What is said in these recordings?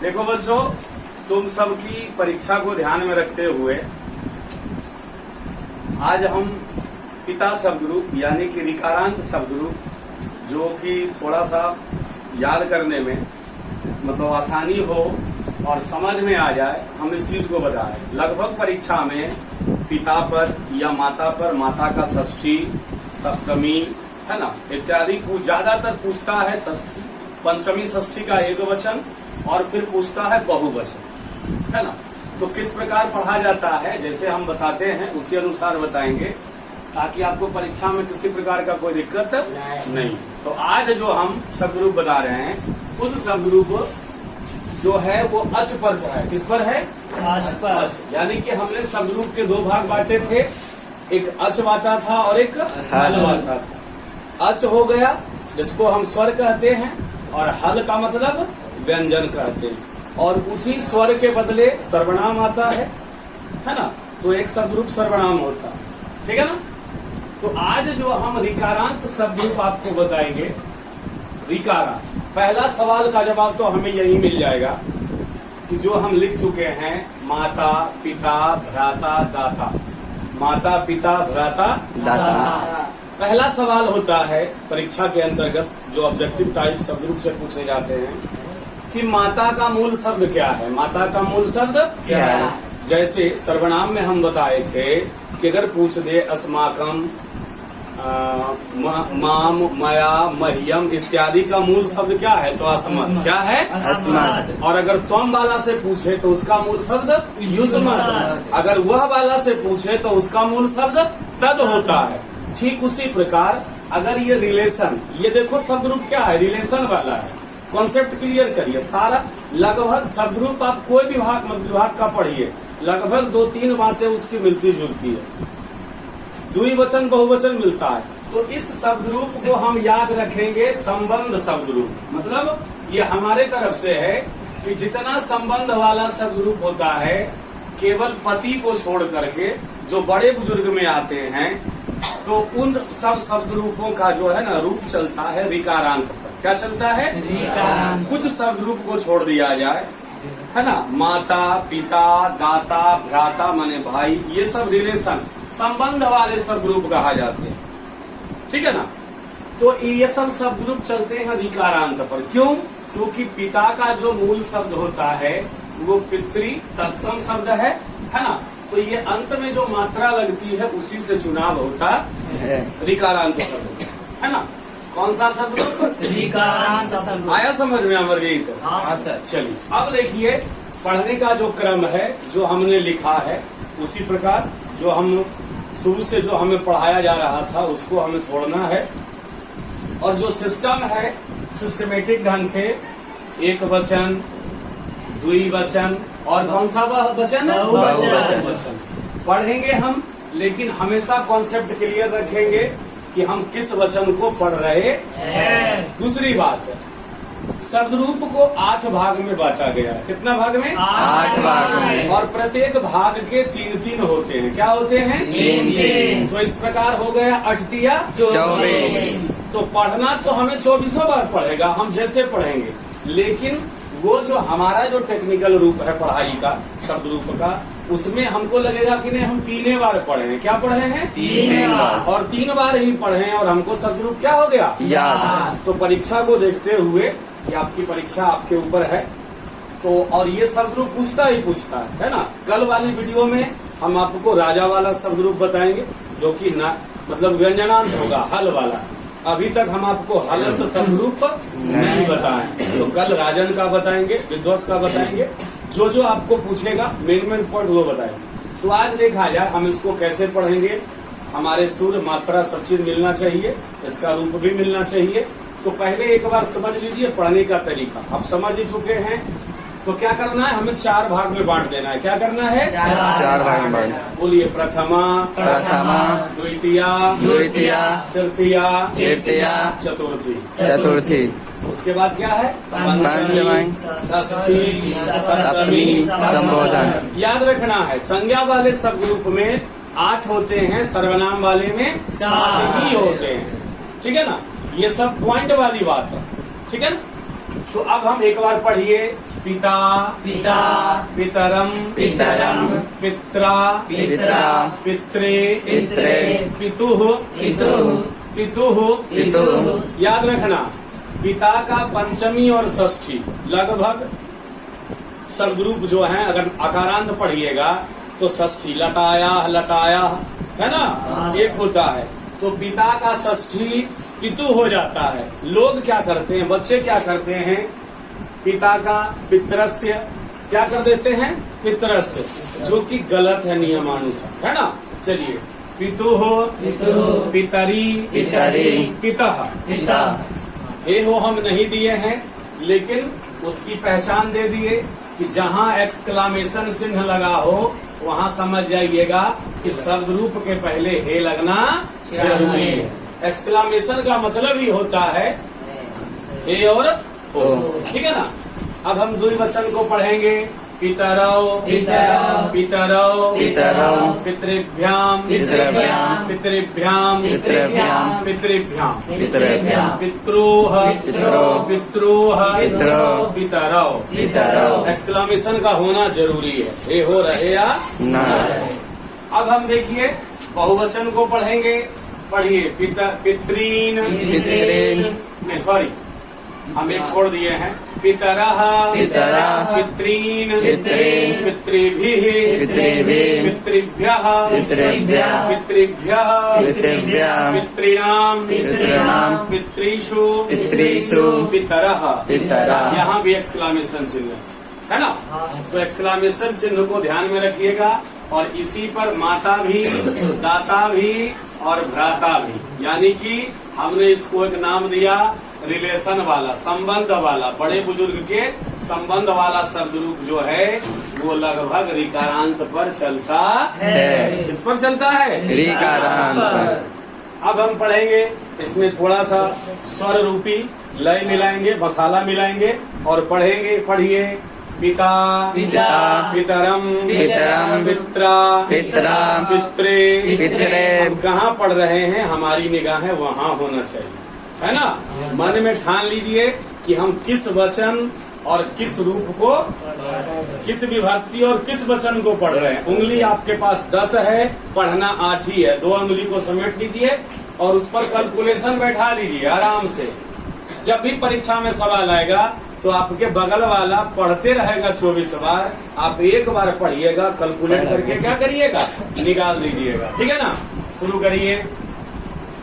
देखो बच्चों, तुम सबकी परीक्षा को ध्यान में रखते हुए आज हम पिता शब्द रूप यानी कि ऋकारांत शब्द रूप, जो कि थोड़ा सा याद करने में मतलब आसानी हो और समझ में आ जाए, हम इस चीज को बताएं। लगभग परीक्षा में पिता पर या माता पर माता का षष्ठी, सप्तमी, है ना, इत्यादि ज्यादातर पूछता है षष्ठी, पंचमी षष्ठी का एक वचन और फिर पूछता है बहुवचन, है ना। तो किस प्रकार पढ़ा जाता है जैसे हम बताते हैं उसी अनुसार बताएंगे, ताकि आपको परीक्षा में किसी प्रकार का कोई दिक्कत नहीं। तो आज जो हम शब्द रूप बता रहे हैं, उस शब्द रूप जो है वो अच पर है। किस पर है? अच पर। अच यानी कि हमने शब्द रूप के दो भाग बांटे थे, एक अच बांटा था और एक हल बांटा था। अच हो गया जिसको हम स्वर कहते हैं, और हल का मतलब व्यंजन कहते हैं, और उसी स्वर के बदले सर्वनाम आता है ना। तो एक शब्द रूप सर्वनाम होता है, ठीक है ना। तो आज जो हम ऋकारांत शब्द रूप आपको बताएंगे, ऋकारांत, पहला सवाल का जवाब तो हमें यही मिल जाएगा कि जो हम लिख चुके हैं, माता पिता भ्राता दाता, माता पिता भ्राता दाता। पहला सवाल होता है परीक्षा के अंतर्गत जो ऑब्जेक्टिव टाइप शब्द रूप से पूछे जाते हैं कि माता का मूल शब्द क्या है। माता का मूल शब्द क्या है? जैसे सर्वनाम में हम बताए थे कि अगर पूछ दे अस्माकम, माम, मया, मह्यम इत्यादि का मूल शब्द क्या है, तो अस्मत्। क्या है? अस्मत्। और अगर त्वम वाला से पूछे तो उसका मूल शब्द युष्मत्। अगर वह वाला से पूछे तो उसका मूल शब्द तद होता है। ठीक उसी प्रकार अगर ये रिलेशन, ये देखो शब्द रूप क्या है, रिलेशन वाला है। कॉन्सेप्ट क्लियर करिए। सारा लगभग शब्द रूप आप कोई विभाग का पढ़िए, लगभग 2-3 बातें उसकी मिलती जुलती है, द्विवचन बहुवचन मिलता है। तो इस शब्द रूप को हम याद रखेंगे संबंध शब्द रूप। मतलब ये हमारे तरफ से है कि जितना संबंध वाला शब्द रूप होता है, केवल पति को छोड़ करके जो बड़े बुजुर्ग में आते हैं, तो उन सब शब्द रूपों का जो है ना रूप चलता है ऋकारांत पर। क्या चलता है? ऋकारांत। कुछ शब्द रूप को छोड़ दिया जाए, है ना, माता पिता दाता भ्राता माने भाई, ये सब रिलेशन संबंध वाले शब्द रूप कहा जाते हैं, ठीक है ना। तो ये सब शब्द रूप चलते हैं ऋकारांत पर। क्यों? क्योंकि पिता का जो मूल शब्द होता है वो पितृ तत्सम शब्द है ना। तो ये अंत में जो मात्रा लगती है उसी से चुनाव होता है ऋकारांत शब्द, है ना। कौन सा शब्द रूप? ऋकारांत शब्द। आया समझ में अमरजीत? हाँ सर। चलिए अब देखिए पढ़ने का जो क्रम है, जो हमने लिखा है उसी प्रकार जो हम शुरू से जो हमें पढ़ाया जा रहा था उसको हमें छोड़ना है। और जो सिस्टम है सिस्टमेटिक ढंग से एक वचन, द्विवचन और कौन सा वचन? बहुवचन पढ़ेंगे हम, लेकिन हमेशा कॉन्सेप्ट क्लियर रखेंगे कि हम किस वचन को पढ़ रहे हैं। दूसरी बात, शब्द रूप को 8 भाग में बांटा गया है। कितना भाग में? 8 भाग में। और प्रत्येक भाग के 3-3 होते हैं। क्या होते हैं? 3-3। तो इस प्रकार हो गया 8 तिया 24। तो पढ़ना तो हमें 24 बार पढ़ेगा, हम जैसे पढ़ेंगे, लेकिन वो जो हमारा जो टेक्निकल रूप है पढ़ाई का, शब्द रूप का, उसमें हमको लगेगा कि नहीं हम 3 बार पढ़े हैं। क्या पढ़े हैं? 3 बार। और 3 बार ही पढ़े हैं और हमको शब्द रूप क्या हो गया? याद। तो परीक्षा को देखते हुए कि आपकी परीक्षा आपके ऊपर है, तो और ये शब्द रूप पूछता ही पूछता है ना। कल वाली वीडियो में हम आपको राजा वाला शब्द रूप बताएंगे, जो कि मतलब व्यंजनांत होगा, हल वाला। अभी तक हम आपको हलंत शब्द रूप नहीं बताएं, तो कल राजन का बताएंगे, विध्वंस का बताएंगे, जो जो आपको पूछेगा मेन पॉइंट वो बताएंगे। तो आज देखा जाए हम इसको कैसे पढ़ेंगे। हमारे सुर मात्रा सब चीज मिलना चाहिए, इसका रूप भी मिलना चाहिए। तो पहले एक बार समझ लीजिए पढ़ने का तरीका। आप समझ ही चुके हैं, तो क्या करना है, हमें 4 भाग में बांट देना है। क्या करना है? 4 भाग में बांट। बोलिए प्रथमा, द्वितीया, तृतीया, चतुर्थी। उसके बाद क्या है? पंचमी, षष्ठी, सप्तमी, संबोधन। याद रखना है संज्ञा वाले शब्द रूप में 8 होते हैं, सर्वनाम वाले में 7 ही होते हैं, ठीक है ना। ये सब पॉइंट वाली बात है, ठीक है ना। तो अब हम एक बार पढ़िए पिता पिता पितरम पितरम पित्रा पित्रा पित्रे पित्रे पितुः पितुः पितुः पितुः। याद रखना, पिता का पंचमी और षष्ठी लगभग शब्द रूप जो है, अगर अकारांत पढ़िएगा तो षष्ठी लताया लताया है ना, एक होता है। तो पिता का षष्ठी पितु हो जाता है। लोग क्या करते हैं, बच्चे क्या करते हैं, पिता का पितरस्य क्या कर देते हैं, पितरस्य, जो कि गलत है नियमानुसार, है ना। चलिए, पितुः पितुः पितरी पितरी पितः। पिता। हे हो हम नहीं दिए हैं, लेकिन उसकी पहचान दे दिए कि जहाँ एक्सक्लामेशन चिन्ह लगा हो वहाँ समझ जाइएगा कि शब्द रूप के पहले हे लगना जरूरी है। एक्सक्लामेशन का मतलब ही होता है हे और हो, ठीक है ना। अब हम द्विवचन को पढ़ेंगे। पितरौ पितरौ पितरौ पितरौ पितृभ्याम पितृभ्याम पितृभ्याम पितृभ्याम पितृभ्याम पितृभ्याम पित्रोः पित्रोः पित्रोः पित्रोः पितरौ पितरौ। एक्सक्लामेशन का होना जरूरी है, हे हो रहे या न अब हम देखिए बहुवचन को पढ़ेंगे। पढ़िए, पितरीन पितरीन नहीं सॉरी, हम एक छोड़ दिए हैं। पितरः पितरः पितरीन पितरीन पितृभिः पितृभिः पितृभ्यः पितृभ्यः पितृभ्यः पितृभ्यः पितॄणाम पितॄणाम पितृषु पितृषु पितरः। पितरः। यहाँ भी एक्सक्लामेशन चिन्ह है ना, तो एक्सक्लामेशन चिन्ह को ध्यान में रखिएगा। और इसी पर माता भी, दाता भी और भ्राता भी, यानी कि हमने इसको एक नाम दिया रिलेशन वाला, संबंध वाला, बड़े बुजुर्ग के संबंध वाला शब्द रूप जो है वो लगभग ऋकारांत पर चलता है। इस पर चलता है ऋकारांत पर। अब हम पढ़ेंगे, इसमें थोड़ा सा स्वर रूपी लय मिलाएंगे, मसाला मिलाएंगे और पढ़ेंगे। पढ़िए, पिता पिता पितरम पितरम पित्रा पित्रा पित्रे पित्रे। हम कहाँ पढ़ रहे हैं, हमारी निगाहें वहाँ होना चाहिए, है ना। मन में ठान लीजिए कि हम किस वचन और किस रूप को, किस विभक्ति और किस वचन को पढ़ रहे हैं। उंगली आपके पास 10 है, पढ़ना 8 ही है। 2 उंगली को समेट लीजिए और उस पर कैलकुलेशन बैठा लीजिए आराम से। जब भी परीक्षा में सवाल आएगा तो आपके बगल वाला पढ़ते रहेगा 24 बार, आप एक बार पढ़िएगा, कैलकुलेट करके क्या करिएगा, निकाल दीजिएगा, ठीक है ना। शुरू करिए।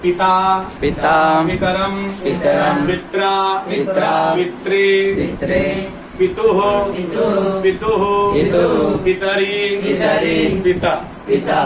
पिता पिता पितरम पितरम पित्रा पित्रा पित्रे पित्रे पितुः पितुः पितुः पितुः पितरी पितरी पिता पिता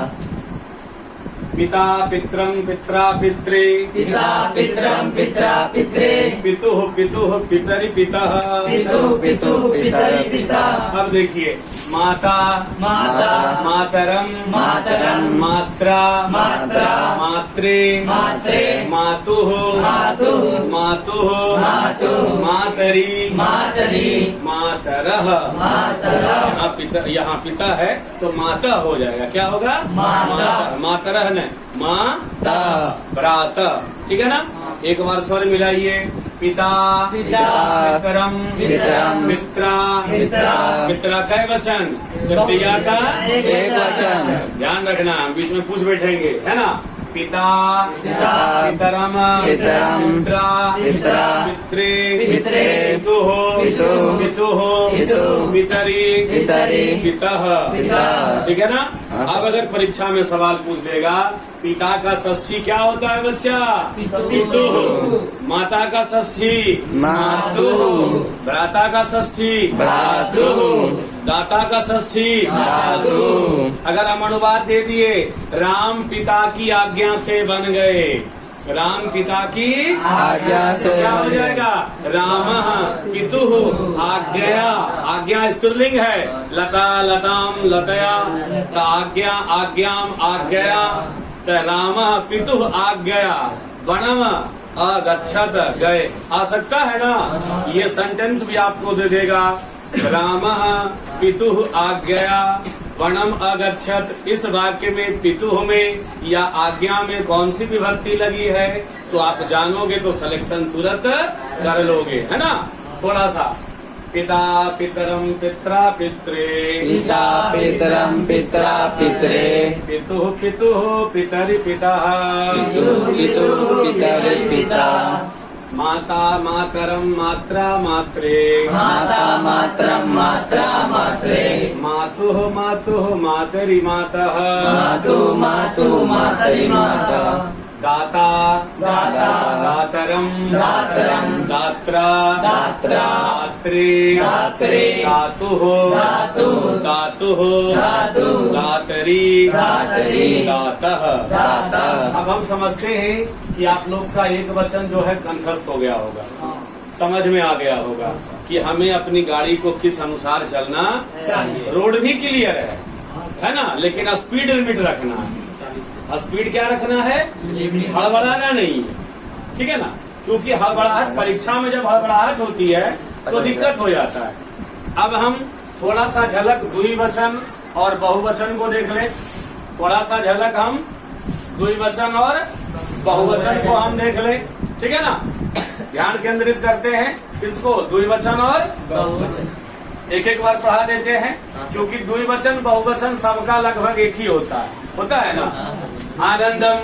पिता पित्रम पित्रा पित्रे पिता पितरम पित्रा पित्रे पितुः पितुः पितरी पितः। पितुः पितुः पितरि पिता। अब देखिए, माता माता मातरम मातरम मात्रा मात्रा मात्रे मात्रे मातुः मातुः मातुः मातुः मातरी मातरि मातरः। मातरः। यहाँ पिता है तो माता हो जाएगा, क्या होगा, माता। मातरः ने माँ ता भ्राता, ठीक है ना। एक बार स्वर मिलाइए। पिता पिता पितरम पितरम पित्रा पित्रा पित्रा का वचन, तृतीया का एक वचन। ध्यान रखना, बीच में पूछ बैठेंगे, है ना। पिता पिता पितरम पितरम पित्रा पित्रा पित्रे पित्रे पितुः पितुः पितुः पितुः पितरी पितरि पितः, पिता। ठीक है ना। अब अगर परीक्षा में सवाल पूछ देगा, पिता का षष्ठी क्या होता है बच्चा, पितुः। माता का षष्ठी मातुः। भ्राता का षष्ठी भ्रातुः। दाता का षष्ठी दातुः। अगर हम अनुवाद दे दिए, राम पिता की आज्ञा से बन गए, राम पिता की आज्ञा से क्या हो बन गए। जाएगा, रामः पितुः आज्ञया। आज्ञा स्त्रीलिंग है, लता लताम लतया, तो आज्ञा आज्ञाम आज्ञया, तो रामः पितुः आज्ञया वनम अगच्छत गए। आ सकता है ना, ये सेंटेंस भी आपको दे देगा। रामः पितुः आज्ञया वनम अगच्छत। इस वाक्य में पितुः में या आज्ञा में कौन सी विभक्ति लगी है, तो आप जानोगे तो सिलेक्शन तुरंत कर लोगे, है ना। थोड़ा सा पिता पितरम पित्रा पित्रे पिता पितरम पित्रा पित्रे पितुः पितुः पितरि पितः पितुः पितुः पितरि पिता माता मातरम मात्रा मात्रे माता मातरम मात्रा मात्रे मातुः मातुः मातरि मातः मातु मातु मातरि माता दाता दाता दातरम दातरम दात्रा दात्रा दात्रे दात्रे दातुः दातुः दातुः दातुः दातरी दातरी दातः दातः। अब हम समझते हैं कि आप लोग का एक वचन जो है कंठस्थ हो गया होगा, समझ में आ गया होगा कि हमें अपनी गाड़ी को किस अनुसार चलना चाहिए। रोड भी क्लियर है ना, लेकिन स्पीड लिमिट रखना है। स्पीड क्या रखना है, हड़बड़ाना नहीं है, ठीक है ना, क्योंकि हड़बड़ाहट परीक्षा में जब हड़बड़ाहट होती है तो दिक्कत हो जाता है। अब हम थोड़ा सा झलक द्विवचन और बहुवचन को देख लें। थोड़ा सा झलक हम द्विवचन और बहुवचन को हम देख लें, ठीक है ना। ध्यान केंद्रित करते हैं इसको, द्विवचन और बहुवचन एक एक बार पढ़ा देते हैं, क्योंकि द्विवचन बहुवचन सबका लगभग एक ही होता है ना। आनंदम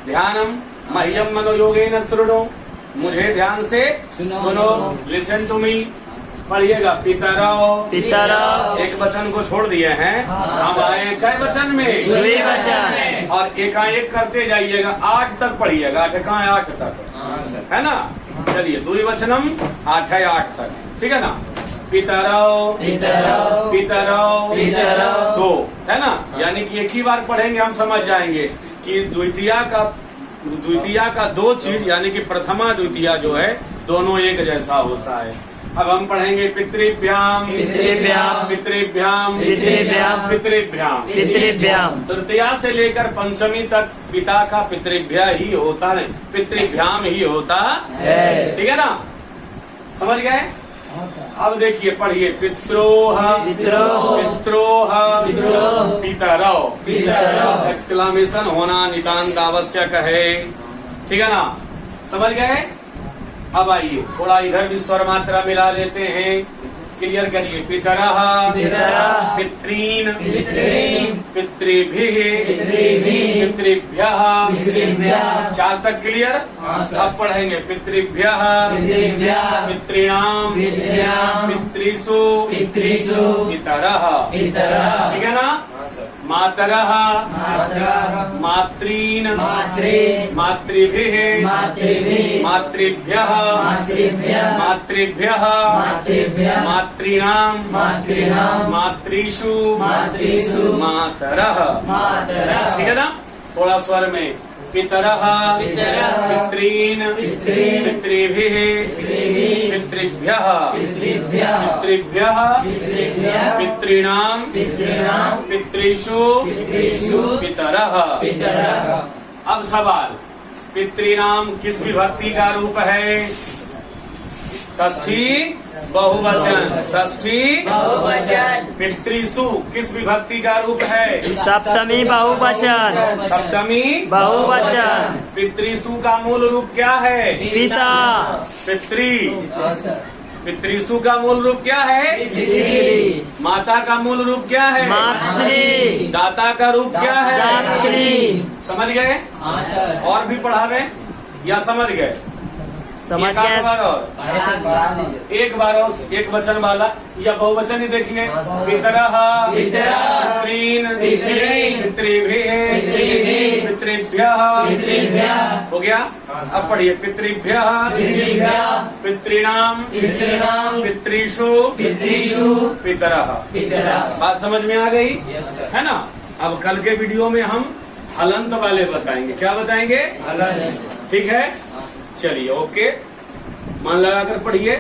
ध्यानम मह्यम मनोयोगेन शृणु, मुझे ध्यान से सुनो, लिसन टू मी। पढ़िएगा पितरो पितरो एक वचन को छोड़ दिए हैं, हम आए कै वचन में, द्विवचन। और एकाएक करते जाइएगा, 8 तक पढ़िएगा, 8 तक, है ना। चलिए द्विवचनम 8 तक, ठीक है ना। पितरो पितरो पितरो पितरो 2, है ना, यानी कि एक ही बार पढ़ेंगे हम समझ जाएंगे कि द्वितीया का 2 चीज, यानी कि प्रथमा द्वितीया जो है दोनों एक जैसा होता है। अब हम पढ़ेंगे पितृभ्याम पितृभ्याम पितृभ्याम पितृभ्याम पितृभ्याम पितृभ्याम। तृतीया से लेकर पंचमी तक पिता का पितृभ्या ही होता है, पितृभ्याम ही होता है, ठीक है ना, समझ गए। अब देखिए पढ़िए पित्रोह पित्रोह पित्रोह पित्रोह पितरो पितरो। एक्सक्लामेशन होना नितांत आवश्यक है, ठीक है ना, समझ गए। अब आइए थोड़ा इधर भी स्वर मात्रा मिला लेते हैं, क्लियर करिए। पितरः पितरः पितॄन् पितॄन् पितृभिः पितृभिः पितृभ्यः पितृभ्यः। 4 तक क्लियर। सर। अब पढ़ेंगे पितृभ्यः पितृभ्यः पितॄणाम पितॄणाम पितृषु पितृषु पितरः, पितरः। ठीक है ना। मातरः मातरः मातॄन् मातॄन् मातृभिः मातृभिः मातृभ्यः मातृभ्यः मातृभ्यः मातृभ्यः मातॄणाम मातॄणाम मातृषु मातृषु मातरः, मातरः। ठीक है ना। थोड़ा स्वर में पितरः पितरः पितॄन् पितॄन् पितृभिः पितृभिः पितृभ्यः पितृभ्यः पितृभ्यः पितृभ्यः पितॄणाम पितॄणाम पितृषु पितृषु पितरः। पितरः। अब सवाल, पितृणाम किस विभक्ति का रूप है? षष्ठी बहुवचन, षष्ठी बहुवचन। पितृषु किस विभक्ति का रूप है? सप्तमी बहुवचन सप्तमी बहुवचन। पितृषु का मूल रूप क्या है? पिता पितृ। पितृषु का मूल रूप क्या है? पितृ। माता का मूल रूप क्या है? मातृ। दाता का रूप क्या है? दात्री। समझ गए? और भी पढ़ा रहे या समझ गए? समझ एक आध गए। बार और, एक बार और, एक वचन वाला या बहुवचन ही देखिए। पितरः पितरः पितॄन् पितॄन् पितृभिः पितृभिः पितृभ्यः पितृभ्यः। हो गया। अब पढ़िए पितृभ्यः पितृभ्यः पितॄणाम पितॄणाम पितृषु पितृषु पितरः। पितरः। बात समझ में आ गई है ना। अब कल के वीडियो में हम हलंत वाले बताएंगे। क्या बताएंगे? ठीक है, चलिए ओके, मन लगाकर पढ़िए।